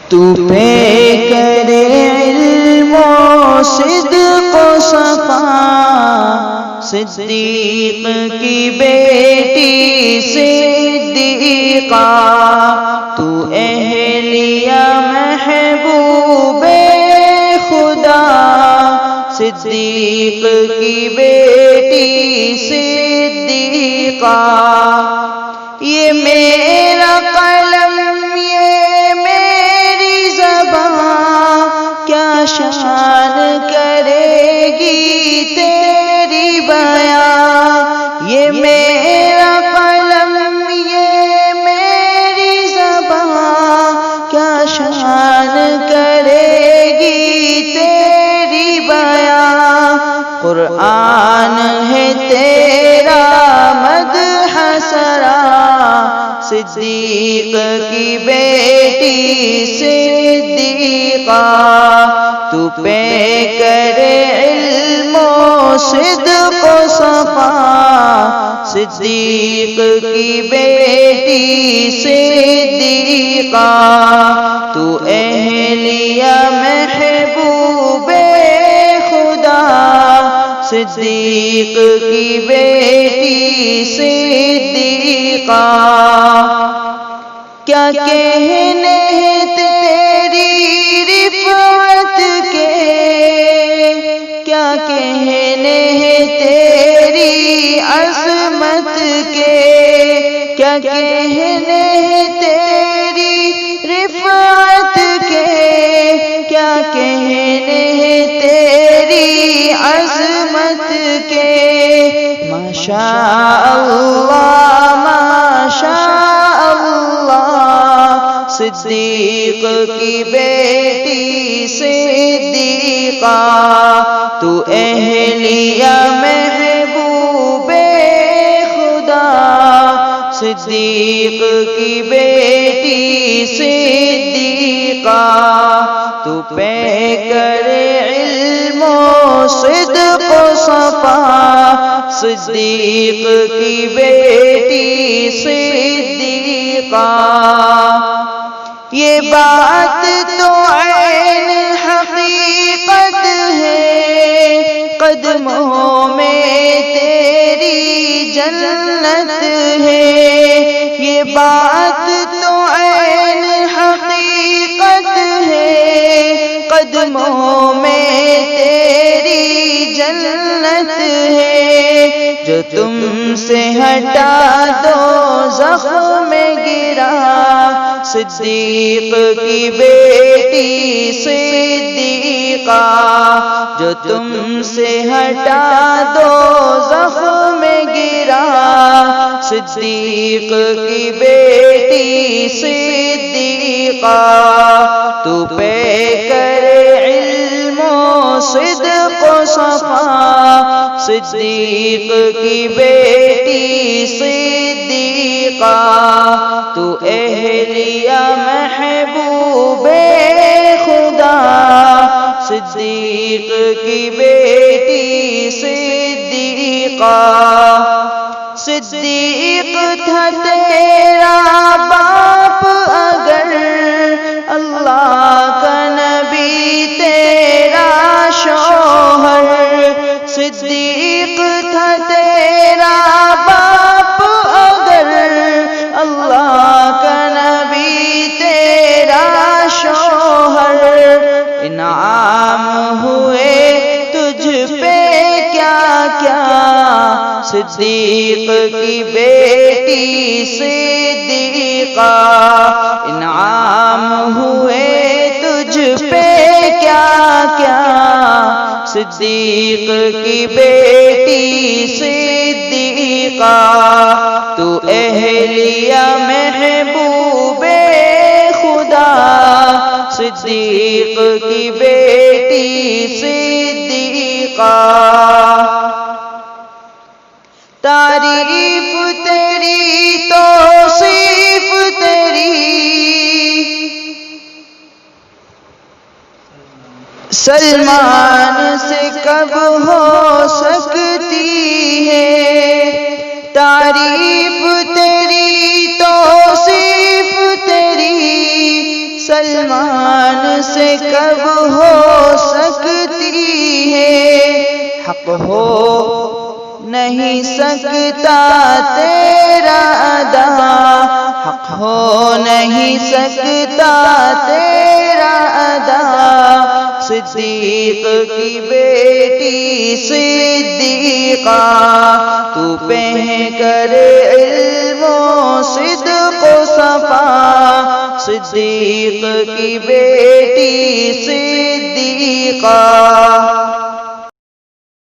تو پہ کرے علم و صدق و صفا، صدیق کی بیٹی صدیقہ، تو اہلیہ محبوب خدا، صدیق کی بیٹی صدیقہ۔ یہ میرا قلم یہ میری زبان، کیا شان کرے گی تیری بیان۔ یہ میرا قلم یہ میری زبان، کیا شان کرے گی تیری بیان۔ قرآن ہے تیرا مدح سرا، صدیق کی بیٹی صدیقہ، تو پہ کرے علم و صدق و صفا، صدیق کی بیٹی صدیقہ، تو اہلیہ محبوب خدا، صدیق کی بیٹی صدیقہ۔ کیا کہنے تیری رفعت کے، کیا کہنے تیری عظمت کے، کیا کہنے تیری رفعت کے، کیا کہنے تیری عظمت کے۔ ماشاء اللہ ماشاء اللہ، صدیق کی بیٹی صدیقہ، تو اہلیہ محبوب خدا، صدیق کی بیٹی صدیقہ، تو پہ کرے علم و صدق و صفا، صدیق کی بیٹی صدیقہ۔ یہ بات تو عین حقیقت ہے، قدموں میں تیری جنت ہے۔ یہ بات تو عین حقیقت ہے، قدموں میں تیری جنت ہے۔ جو تم سے ہٹا دو زخم گرا، صدیق کی بیٹی صدیقہ، جو تم سے ہٹا دو زخم گرا، صدیق کی بیٹی صدیقہ، تو پہ کرے علم و صدق و صفا، صدیق کی بیٹی صدیقہ، تو اہلیہ محبوب خدا، صدیق کی بیٹی صدیقہ۔ صدیق تھا تیرا باپ اگر، اللہ کا نبی تیرا شوہر، صدیق تھا تیرا باپ اگر، اللہ کا نبی تیرا شوہر۔ انعام ہوئے تجھ پہ کیا کیا، صدیق کی بیٹی صدیقہ، انعام ہوئے تجھ پہ کیا کیا، صدیق کی بیٹی صدیقہ، تو اہلیہ محبوب خدا، صدیق کی بیٹی صدیقہ۔ تعریف تیری توصیف تیری، سلمان سے کب ہو سکتی ہے، تعریف تیری توصیف تیری، سلمان سے کب ہو سکتی ہے، حق ہو نہیں سکتا تیرا ادا، حق ہو نہیں سکتا تیرا ادا۔ صدیق کی بیٹی صدیقہ، تو پہ کرے علم و صدق و صفا، صدیق کی بیٹی صدیقہ۔